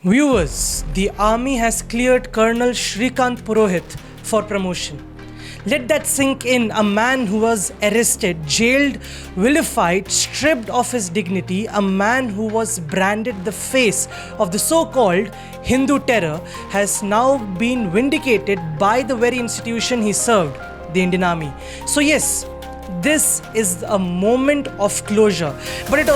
Viewers, the army has cleared Colonel Shrikant Purohit for promotion. Let that sink in. A man who was arrested, jailed, vilified, stripped of his dignity, a man who was branded the face of the so-called Hindu terror, has now been vindicated by the very institution he served, the Indian Army. So yes, this is a moment of closure, but it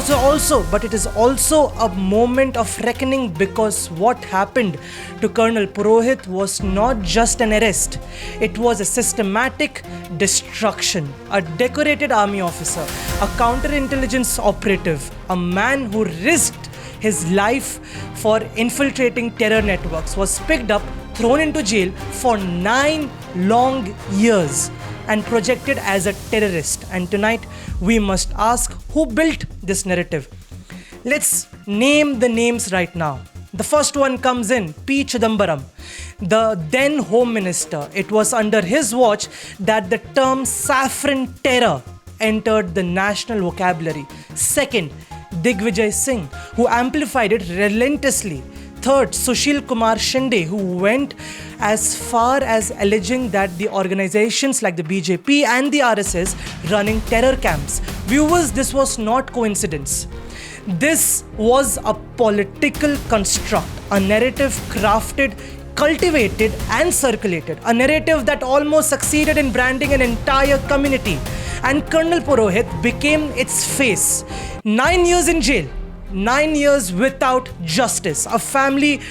is also a moment of reckoning, because what happened to Colonel Purohit was not just an arrest, it was a systematic destruction. A decorated army officer, a counterintelligence operative, a man who risked his life for infiltrating terror networks, was picked up, thrown into jail for 9 long years and projected as a terrorist. And tonight we must ask, who built this narrative? Let's name the names right now. The first one comes in, P. Chidambaram, the then Home Minister. It was under his watch that the term saffron terror entered the national vocabulary. Second, Digvijay Singh, who amplified it relentlessly. Third, Sushil Kumar Shinde, who went as far as alleging that the organizations like the BJP and the RSS running terror camps. Viewers, this was not coincidence. This was a political construct, a narrative crafted, cultivated and circulated, a narrative that almost succeeded in branding an entire community. And Colonel Purohit became its face. 9 years in jail, 9 years without justice, a family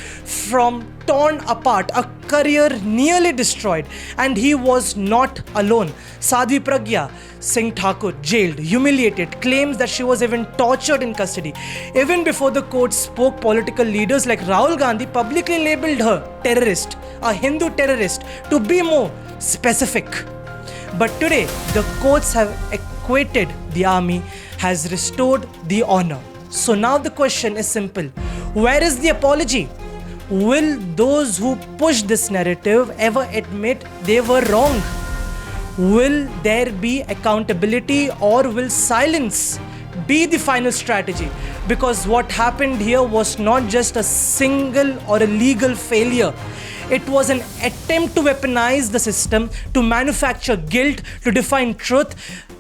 torn apart, a career nearly destroyed, and he was not alone. Sadhvi Pragya Singh Thakur, jailed, humiliated, claims that she was even tortured in custody. Even before the court spoke, political leaders like Rahul Gandhi publicly labelled her terrorist, a Hindu terrorist, to be more specific. But today, the courts have acquitted the army, has restored the honor. So now the question is simple. Where is the apology? Will those who push this narrative ever admit they were wrong? Will there be accountability, or will silence be the final strategy? Because what happened here was not just a single or a legal failure. It was an attempt to weaponize the system, to manufacture guilt, to define truth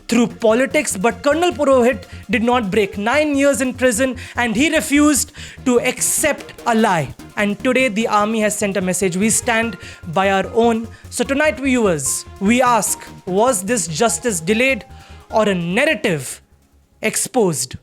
through politics. But Colonel Purohit did not break. 9 years in prison, and he refused to accept a lie. And today the army has sent a message. We stand by our own. So tonight, viewers, we ask, was this justice delayed or a narrative exposed?